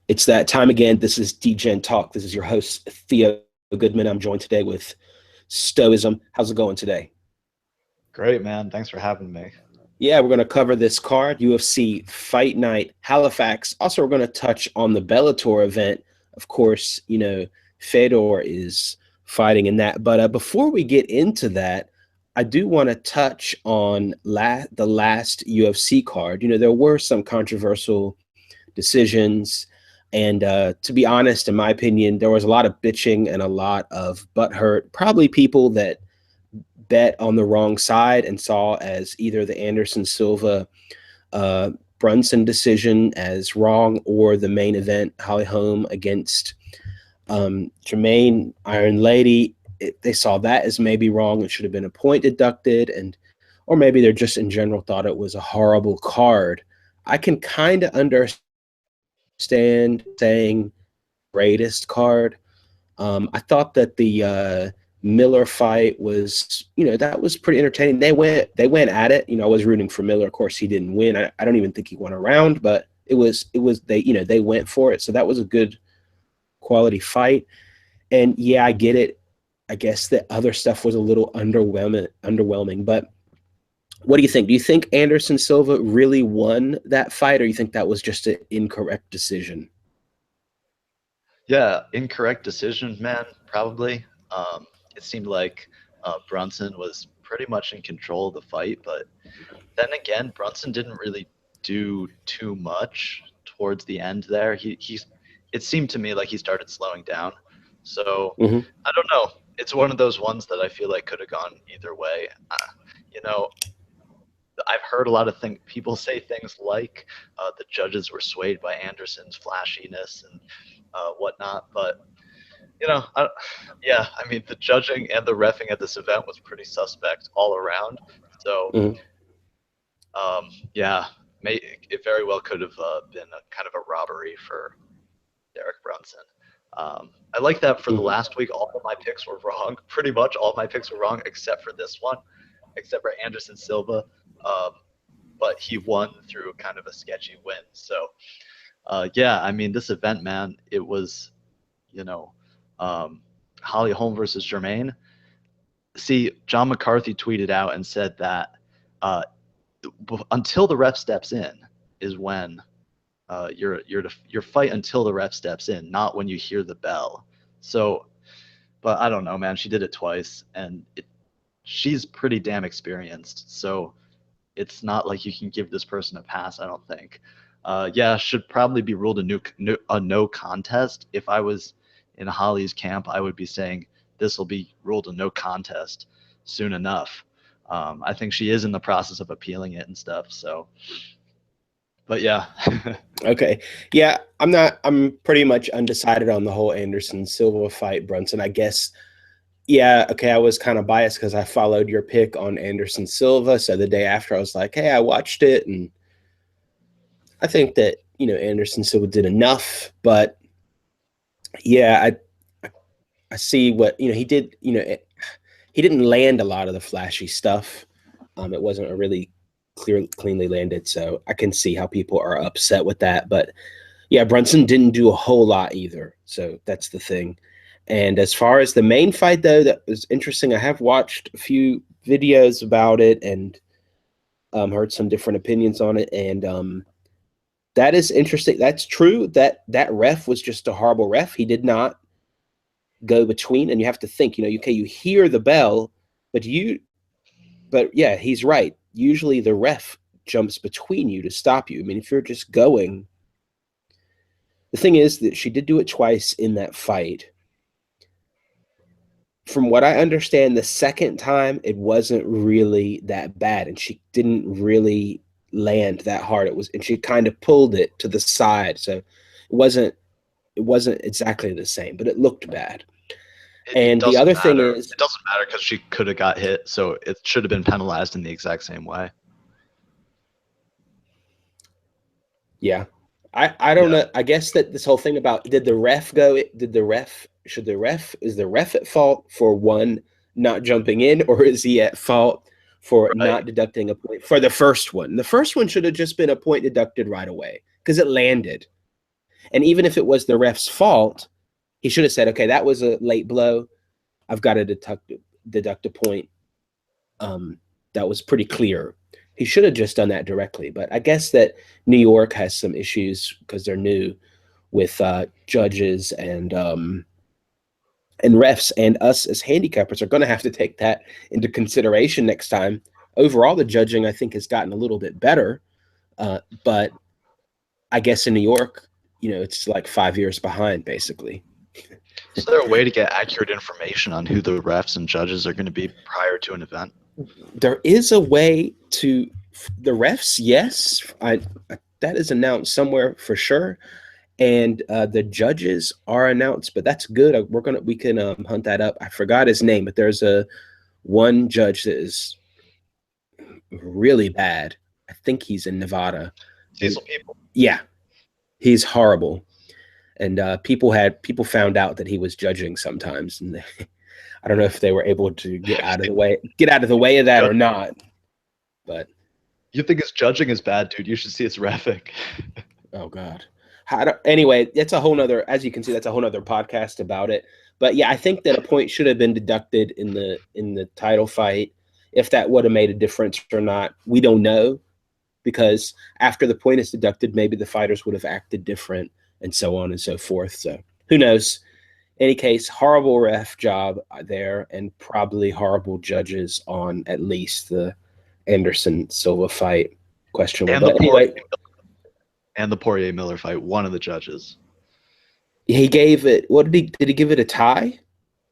It's that time again. This is DEGENTALK. This is your host, Theo Goodman. I'm joined today with Stoicism. How's it going today? Great, man. Thanks for having me. Yeah, we're going to cover this card, UFC Fight Night, Halifax. Also, we're going to touch on the Bellator event. Of course, Fedor is fighting in that. But before we get into that, I do want to touch on the last UFC card. There were some controversial decisions. And to be honest, in my opinion, there was a lot of bitching and a lot of butthurt. Probably people that bet on the wrong side and saw as either the Anderson Silva Brunson decision as wrong, or the main event, Holly Holm against Jermaine Iron Lady. They saw that as maybe wrong and should have been a point deducted, or maybe they're just in general thought it was a horrible card. I can kind of understand saying greatest card. I thought that the Miller fight was, that was pretty entertaining. They went at it. I was rooting for Miller. Of course, he didn't win. I don't even think he won a round, but it was they went for it. So that was a good quality fight. And yeah, I get it. I guess the other stuff was a little underwhelming. But what do you think? Do you think Anderson Silva really won that fight, or you think that was just an incorrect decision? Yeah, incorrect decision, man, probably. It seemed like Brunson was pretty much in control of the fight, but then again, Brunson didn't really do too much towards the end there. It seemed to me like he started slowing down. So I don't know. It's one of those ones that I feel like could have gone either way. I've heard a lot of people say things like the judges were swayed by Anderson's flashiness and whatnot, but I mean, the judging and the reffing at this event was pretty suspect all around. So it very well could have been a kind of a robbery for Derek Brunson. I like that for the last week, all of my picks were wrong. Pretty much all my picks were wrong except for this one, except for Anderson Silva. But he won through kind of a sketchy win. So, I mean, this event, man, it was, Holly Holm versus Jermaine. See, John McCarthy tweeted out and said that until the ref steps in is when you're to fight until the ref steps in, not when you hear the bell. So, but I don't know, man. She did it twice, and she's pretty damn experienced. So it's not like you can give this person a pass, I don't think. Should probably be ruled a no contest. If I was in Holly's camp, I would be saying this will be ruled a no contest soon enough. I think she is in the process of appealing it and stuff. So, but yeah. Okay. Yeah, I'm pretty much undecided on the whole Anderson Silva fight, Brunson. I guess, yeah, okay, I was kind of biased because I followed your pick on Anderson Silva. So the day after, I was like, hey, I watched it, and I think that, Anderson Silva did enough. But yeah, I see what, he did. He didn't land a lot of the flashy stuff. It wasn't a really cleanly landed, so I can see how people are upset with that. But yeah, Brunson didn't do a whole lot either, so that's the thing. And as far as the main fight, though, that was interesting. I have watched a few videos about it and heard some different opinions on it, and that is interesting. That's true that ref was just a horrible ref. He did not go between, and you have to think, you hear the bell, but yeah, he's right. Usually the ref jumps between you to stop you. I mean, if you're just going. The thing is that she did do it twice in that fight. From what I understand, the second time it wasn't really that bad, and she didn't really land that hard. And she kind of pulled it to the side, so it wasn't exactly the same, but it looked bad. And the other thing is, it doesn't matter because she could have got hit, so it should have been penalized in the exact same way. Yeah, I don't know. I guess that this whole thing about is the ref at fault for one not jumping in, or is he at fault for not deducting a point for the first one? The first one should have just been a point deducted right away because it landed. And even if it was the ref's fault, he should have said, okay, that was a late blow. I've got to deduct a point. That was pretty clear. He should have just done that directly. But I guess that New York has some issues because they're new with judges and refs, and us as handicappers are going to have to take that into consideration next time. Overall, the judging, I think, has gotten a little bit better. But I guess in New York, it's like 5 years behind, basically. Is there a way to get accurate information on who the refs and judges are going to be prior to an event? There is a way to the refs. Yes, that is announced somewhere for sure, and the judges are announced. But that's good. We can hunt that up. I forgot his name, but there's one judge that is really bad. I think he's in Nevada. Cecil People. Yeah, he's horrible. And people found out that he was judging sometimes, and I don't know if they were able to get out of the way of that or not. But you think his judging is bad, dude? You should see his reffing. Oh God. Anyway, that's a whole nother. As you can see, that's a whole nother podcast about it. But yeah, I think that a point should have been deducted in the title fight. If that would have made a difference or not, we don't know, because after the point is deducted, maybe the fighters would have acted different, and so on and so forth. So who knows? In any case, horrible ref job there, and probably horrible judges on at least the Anderson Silva fight. Questionable. But anyway, and the Poirier Miller fight, one of the judges. He gave it. What did he give it? A tie?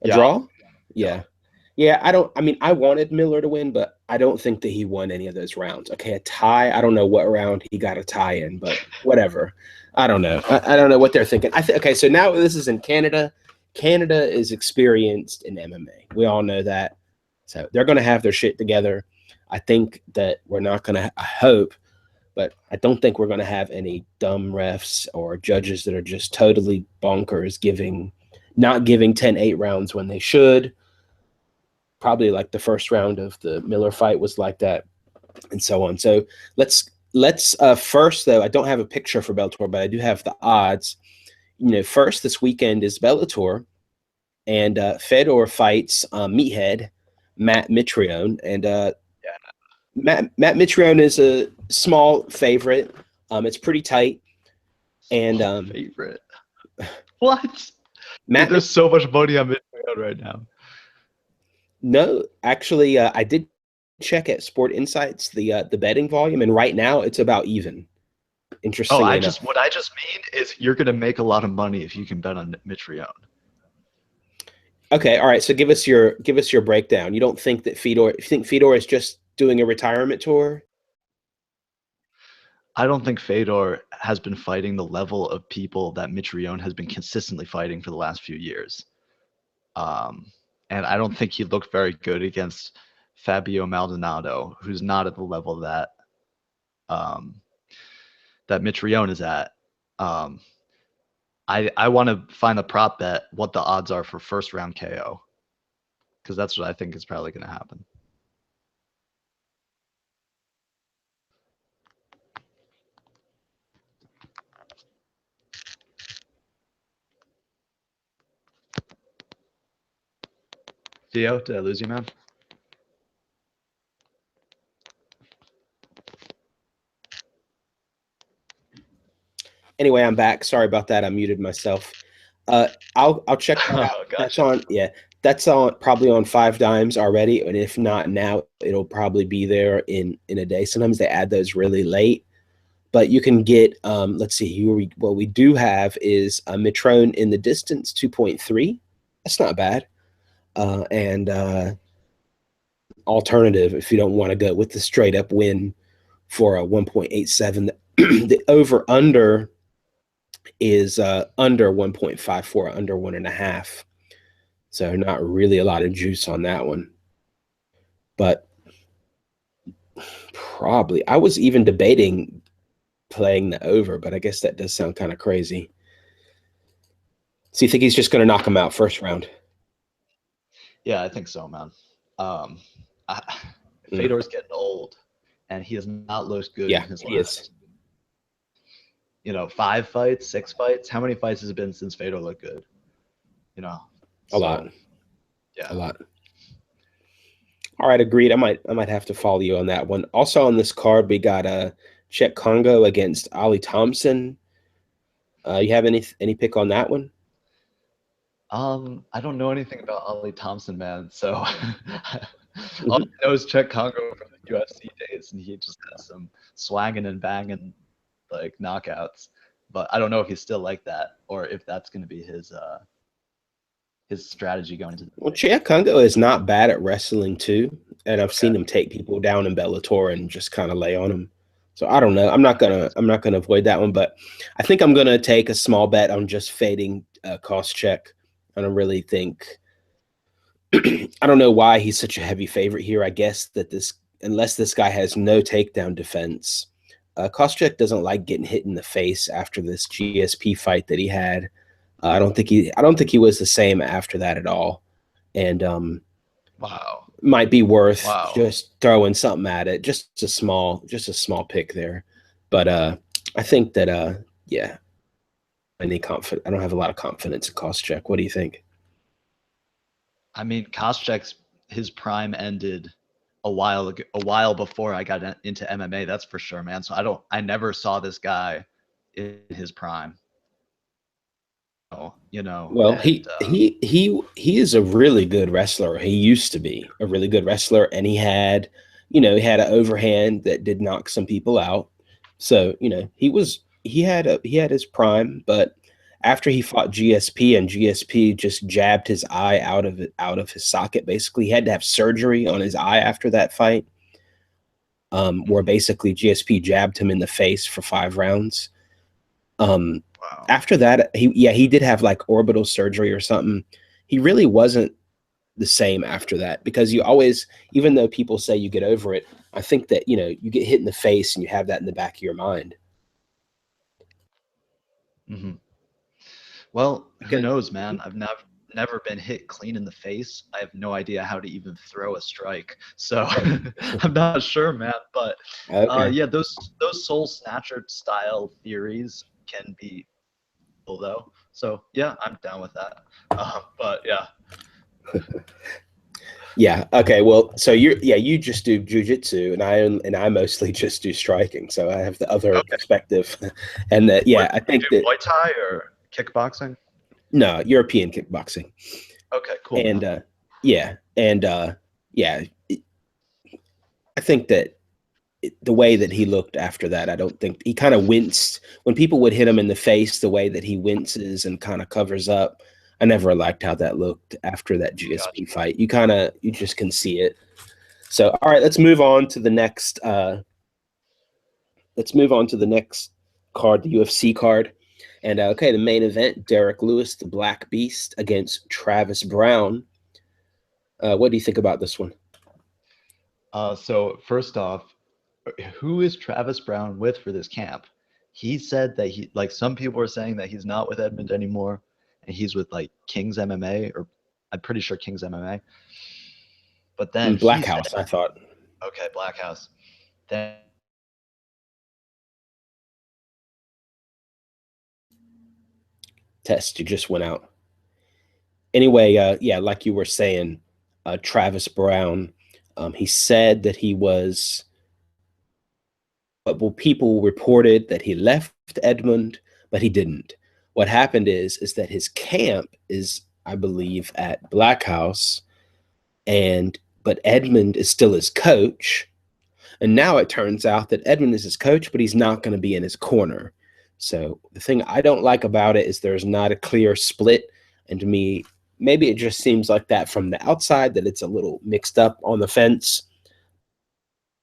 A draw? Yeah. I wanted Miller to win, but I don't think that he won any of those rounds. Okay, a tie. I don't know what round he got a tie in, but whatever. I don't know. I don't know what they're thinking. Okay, so now this is in Canada. Canada is experienced in MMA. We all know that. So they're going to have their shit together. I think that we're not going to, I hope, but I don't think we're going to have any dumb refs or judges that are just totally bonkers, not giving 10-8 rounds when they should. Probably like the first round of the Miller fight was like that, and so on. So let's first, though, I don't have a picture for Bellator, but I do have the odds. First this weekend is Bellator, and Fedor fights Meathead Matt Mitrione, and Matt Mitrione is a small favorite. It's pretty tight, and favorite. What? Dude, there's so much money on Mitrione right now. No, actually, I did check at Sport Insights the betting volume, and right now it's about even. Interesting. What I just mean is you're going to make a lot of money if you can bet on Mitrione. Okay, all right. So give us your breakdown. You don't think that Fedor is just doing a retirement tour? I don't think Fedor has been fighting the level of people that Mitrione has been consistently fighting for the last few years. And I don't think he looked very good against Fabio Maldonado, who's not at the level that that Mitrione is at. I want to find the prop bet, what the odds are for first round KO, because that's what I think is probably going to happen. Theo, did I lose you, man? Anyway, I'm back. Sorry about that. I muted myself. I'll check that out. Gotcha. That's on. Yeah, that's on probably on 5 Dimes already, and if not now, it'll probably be there in a day. Sometimes they add those really late, but you can get. Let's see. What we do have is a Mitrione in the distance 2.3. That's not bad. And alternative, if you don't want to go with the straight up win for a 1.87, the over under is under 1.54, under 1.5. So not really a lot of juice on that one. But probably, I was even debating playing the over, but I guess that does sound kind of crazy. So you think he's just going to knock him out first round? Yeah, I think so, man. Fedor's getting old, and he has not looked good in his last. 5 fights, 6 fights. How many fights has it been since Fedor looked good? You know, A lot. so yeah. A lot. All right, agreed. I might have to follow you on that one. Also on this card, we got Czech Congo against Ali Thompson. You have any pick on that one? I don't know anything about Ali Thompson, man. So all Mhm. I know is Czech Congo from the UFC days, and he just has some swagging and banging like knockouts. But I don't know if he's still like that, or if that's going to be his strategy going into the Well, fight. Czech Congo is not bad at wrestling too, and I've Okay. seen him take people down in Bellator and just kind of lay on them. So I don't know. I'm not gonna avoid that one, but I think I'm gonna take a small bet on just fading Koscheck. I don't really think. I don't know why he's such a heavy favorite here. I guess that unless this guy has no takedown defense, Koscheck doesn't like getting hit in the face after this GSP fight that he had. I don't think he was the same after that at all, and Wow. might be worth Wow. just throwing something at it. Just a small pick there, but I think that yeah, I don't have a lot of confidence in Koscheck. What do you think? I mean, Koscheck's his prime ended a while before I got into MMA. That's for sure, man. So I never saw this guy in his prime. Well, And he is a really good wrestler. He used to be a really good wrestler, and he had an overhand that did knock some people out. So he had his prime, but after he fought GSP and GSP just jabbed his eye out of his socket. Basically, he had to have surgery on his eye after that fight, where mhm, basically GSP jabbed him in the face for 5 rounds. Um, wow. After that, he did have like orbital surgery or something. He really wasn't the same after that because you always, even though people say you get over it, I think that you get hit in the face and you have that in the back of your mind. hmm Well, who Okay. knows, man? I've never been hit clean in the face. I have no idea how to even throw a strike. So I'm not sure, man. But Okay. yeah, those soul snatcher style theories can be cool, though. So yeah, I'm down with that. But yeah. Yeah. Okay. Well, so you just do jujitsu, and I mostly just do striking. So I have the other Okay. perspective, and that What yeah, I you think do, that Muay Thai or kickboxing? no European kickboxing, Okay, cool, and man. yeah, and yeah, I think that the way that he looked after that, I don't think he kind of winced when people would hit him in the face. The way that he winces and kind of covers up, I never liked how that looked after that Gotcha. GSP fight. You just can see it. So, all right, let's move on to the next. Let's move on to the next card, the UFC card. And okay, the main event: Derek Lewis, the Black Beast, against Travis Brown. What do you think about this one? So first off, who is Travis Brown with for this camp? He said that like some people are saying that he's not with Edmund anymore, and he's with like King's MMA, or I'm pretty sure King's MMA. But then he Black said, House, I thought. okay, Black House. Then Test, you just went out. Anyway, yeah, like you were saying, Travis Brown, he said that he was, well, people reported that he left Edmund, but he didn't. What happened is that his camp is, I believe, at Black House, and but Edmund is still his coach. And now it turns out that Edmund is his coach, but he's not going to be in his corner. So the thing I don't like about it is there's not a clear split. And to me, maybe it just seems like that from the outside, that it's a little mixed up on the fence.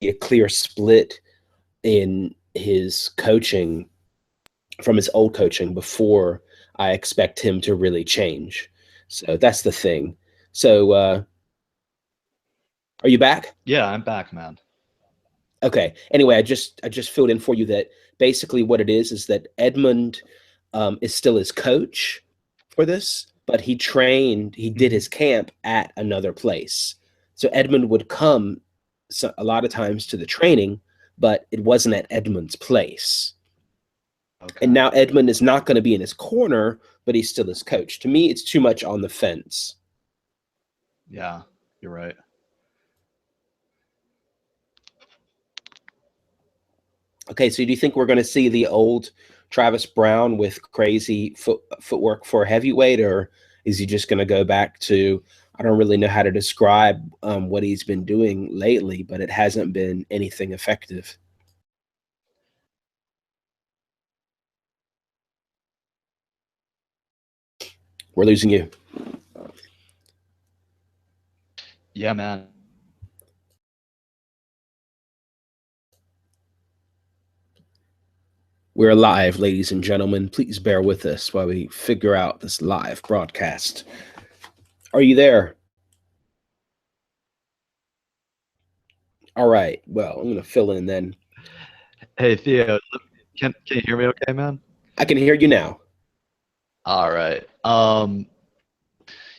A clear split in his coaching from his old coaching before I expect him to really change. So that's the thing. So are you back? yeah, I'm back, man. Okay. Anyway, I just filled in for you that basically what it is that Edmund is still his coach for this, but he did hmm his camp at another place. So Edmund would come a lot of times to the training, but it wasn't at Edmund's place. And Okay. now Edmund is not going to be in his corner, but he's still his coach. To me, it's too much on the fence. Yeah, you're right. Okay, so do you think we're going to see the old Travis Brown with crazy footwork for heavyweight, or is he just going to go back to? I don't really know how to describe what he's been doing lately, but it hasn't been anything effective. We're losing you. Yeah, man. We're live, ladies and gentlemen. Please bear with us while we figure out this live broadcast. Are you there? All right. Well, I'm going to fill in then. Hey, Theo, can you hear me okay, man? I can hear you now. All right.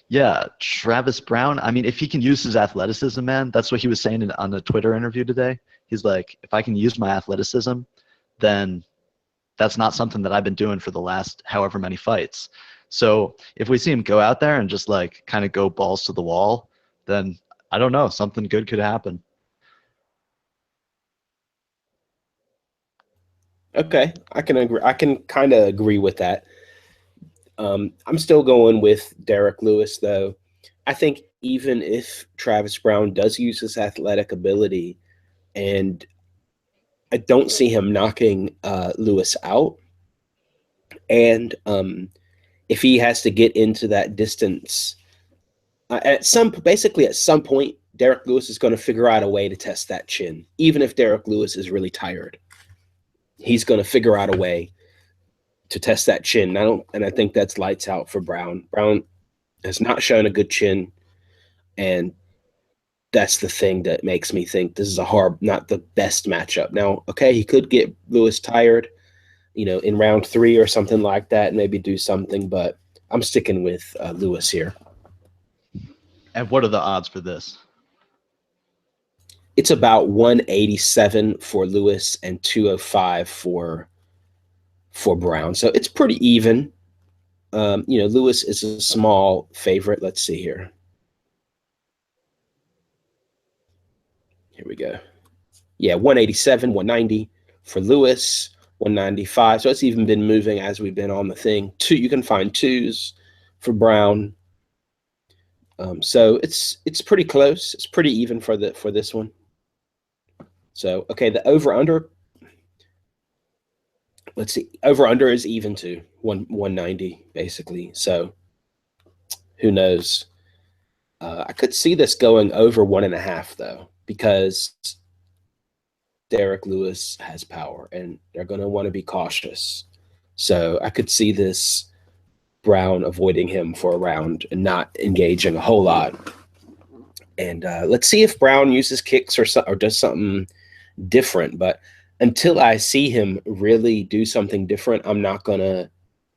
Yeah, Travis Brown. I mean, if he can use his athleticism, man, that's what he was saying on the Twitter interview today. He's like, if I can use my athleticism, then that's not something that I've been doing for the last however many fights. So if we see him go out there and just like kind of go balls to the wall, then I don't know, something good could happen. Okay, I can agree. I can kind of agree with that. I'm still going with Derek Lewis, though. I think even if Travis Brown does use his athletic ability, and I don't see him knocking Lewis out, and if he has to get into that distance, at some point, Derek Lewis is going to figure out a way to test that chin, even if Derek Lewis is really tired. He's going to figure out a way to test that chin. And I think that's lights out for Brown. Brown has not shown a good chin, and that's the thing that makes me think this is not the best matchup. Now, okay, he could get Lewis tired, in round 3 or something like that, and maybe do something, but I'm sticking with Lewis here. And what are the odds for this? It's about 187 for Lewis and 205 for Brown, so it's pretty even. Lewis is a small favorite. Let's see here. Here we go. Yeah, 187, 190 for Lewis, 195. So it's even been moving as we've been on the thing. You can find twos for Brown. So it's pretty close. It's pretty even for this one. So okay, the over under. Let's see. Over under is even to 190 basically. So who knows? I could see this going over 1.5 though, because Derek Lewis has power, and they're going to want to be cautious. So I could see this Brown avoiding him for a round and not engaging a whole lot. And let's see if Brown uses kicks or does something different. But until I see him really do something different, I'm not going to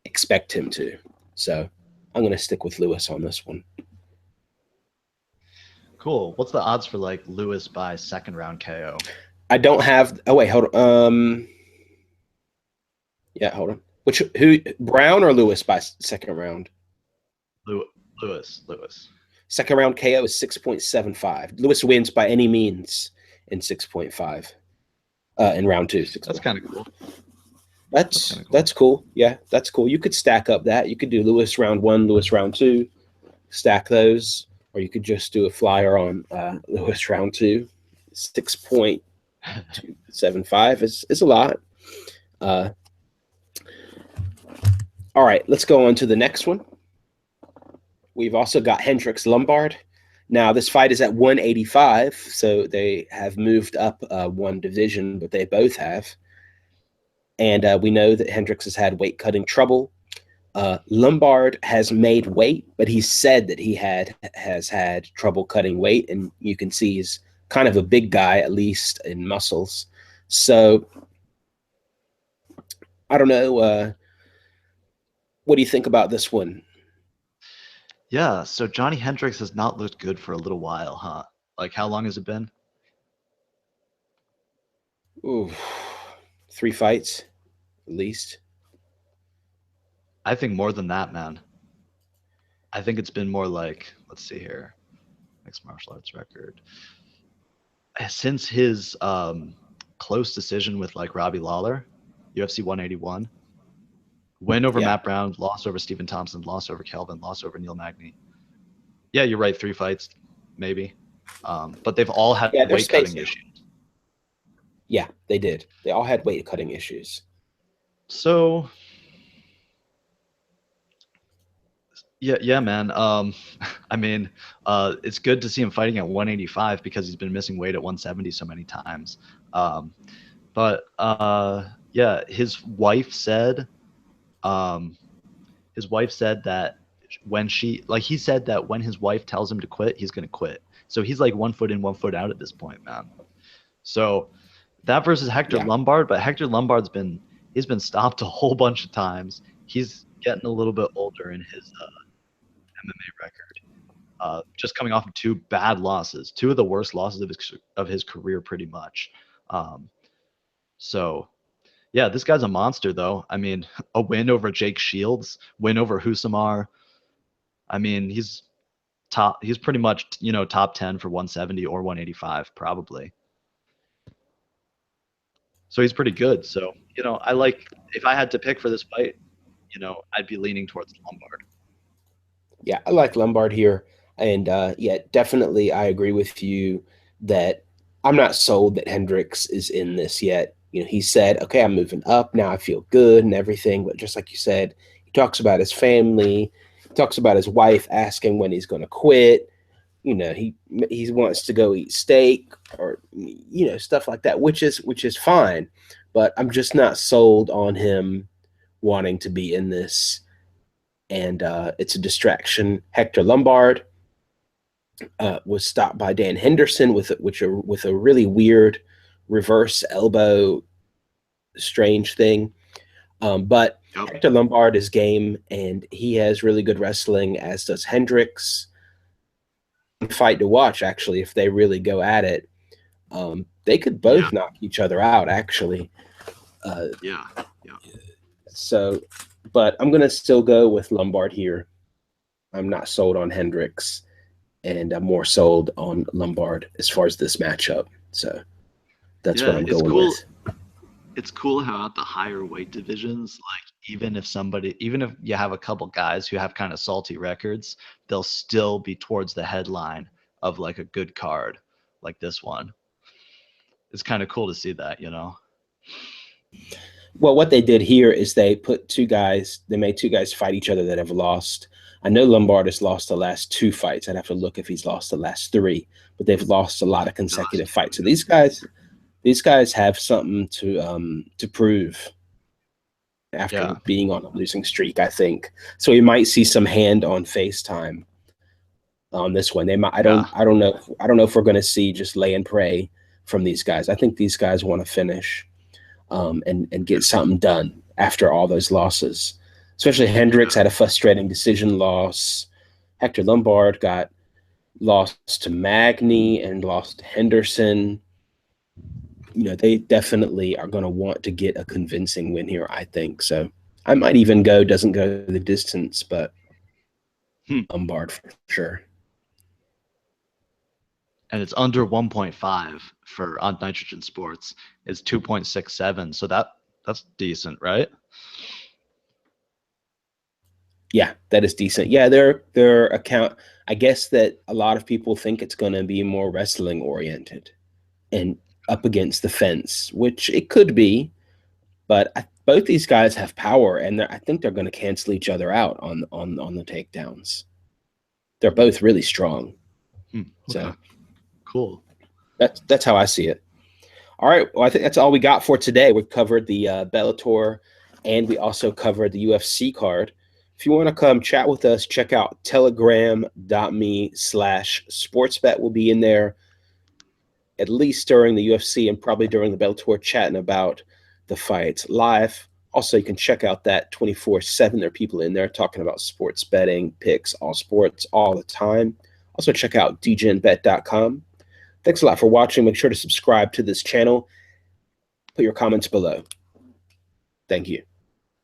expect him to. So I'm going to stick with Lewis on this one. Cool. What's the odds for like Lewis by second round KO? I don't have. Oh wait, hold on. Yeah, hold on. Who Brown or Lewis by second round? Lewis. Second round KO is 6.75. Lewis wins by any means in 6.5. In round 2. That's kind of cool. That's cool. Yeah, that's cool. You could stack up that. You could do Lewis round 1, Lewis round 2, stack those, or you could just do a flyer on Lewis round 2. 6.275 is a lot. All right, let's go on to the next one. We've also got Hendricks Lombard. Now, this fight is at 185, so they have moved up one division, but they both have. And we know that Hendricks has had weight cutting trouble. Lombard has made weight, but he said that he has had trouble cutting weight, and you can see he's kind of a big guy, at least in muscles. So I don't know. What do you think about this one? Yeah, so Johnny Hendricks has not looked good for a little while, huh? Like, how long has it been? Ooh, 3 fights, at least. I think more than that, man. I think it's been more like, let's see here, mixed martial arts record. Since his close decision with like Robbie Lawler, UFC 181, win over Yeah. Matt Brown, loss over Stephen Thompson, loss over Kelvin, loss over Neil Magny. Yeah, you're right, 3 fights, maybe. But they've all had weight cutting issues. Yeah, they did. They all had weight cutting issues. So yeah, man. I mean, it's good to see him fighting at 185 because he's been missing weight at 170 so many times. But yeah, his wife said that when he said that when his wife tells him to quit, he's gonna quit. So he's like 1 foot in, 1 foot out at this point, man. So that versus Hector Lombard, but Hector Lombard's been stopped a whole bunch of times. He's getting a little bit older in his MMA record. Just coming off of 2 bad losses, 2 of the worst losses of his career, pretty much. So yeah, this guy's a monster, though. I mean, a win over Jake Shields, win over Husamar. I mean, he's pretty much, top 10 for 170 or 185, probably. So he's pretty good. So, if I had to pick for this fight, I'd be leaning towards Lombard. Yeah, I like Lombard here. And yeah, definitely I agree with you that I'm not sold that Hendricks is in this yet. He said, okay, I'm moving up. Now I feel good and everything. But just like you said, he talks about his family. He talks about his wife asking when he's going to quit. He wants to go eat steak or, stuff like that, which is fine. But I'm just not sold on him wanting to be in this. And it's a distraction. Hector Lombard was stopped by Dan Henderson with a really weird reverse elbow, strange thing. But Hector Lombard is game, and he has really good wrestling, as does Hendricks. Fight to watch, actually, if they really go at it. They could both knock each other out, actually. Yeah. So, but I'm going to still go with Lombard here. I'm not sold on Hendricks, and I'm more sold on Lombard as far as this matchup. So that's what I'm going with. It's cool how at the higher weight divisions, like even if you have a couple guys who have kind of salty records, they'll still be towards the headline of like a good card like this one. It's kind of cool to see that, Well, what they did here is they made 2 guys fight each other that have lost. I know Lombard has lost the last 2 fights. I'd have to look if he's lost the last 3, but they've lost a lot of consecutive fights. So these guys have something to prove after being on a losing streak, I think. So we might see some hand on FaceTime on this one. I don't know if we're going to see just lay and pray from these guys. I think these guys want to finish and get something done after all those losses. Especially Hendricks had a frustrating decision loss. Hector Lombard got lost to Magny and lost to Henderson. They definitely are going to want to get a convincing win here, I think. So I might even doesn't go the distance, but Lombard for sure. And it's under 1.5 on Nitrogen Sports. It's 2.67. So that's decent, right? Yeah, that is decent. Yeah, their account, I guess that a lot of people think it's going to be more wrestling oriented and up against the fence, which it could be, but both these guys have power, and I think they're going to cancel each other out on the takedowns. They're both really strong. Okay. So cool. That's how I see it. All right. Well, I think that's all we got for today. We've covered the Bellator, and we also covered the UFC card. If you want to come chat with us, check out telegram.me/sportsbet. We'll be in there at least during the UFC and probably during the Bellator, chatting about the fights live. Also, you can check out that 24/7. There are people in there talking about sports betting, picks, all sports, all the time. Also, check out DEGENTBet.com. Thanks a lot for watching. Make sure to subscribe to this channel. Put your comments below. Thank you.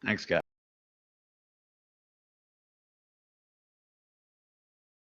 Thanks, guys.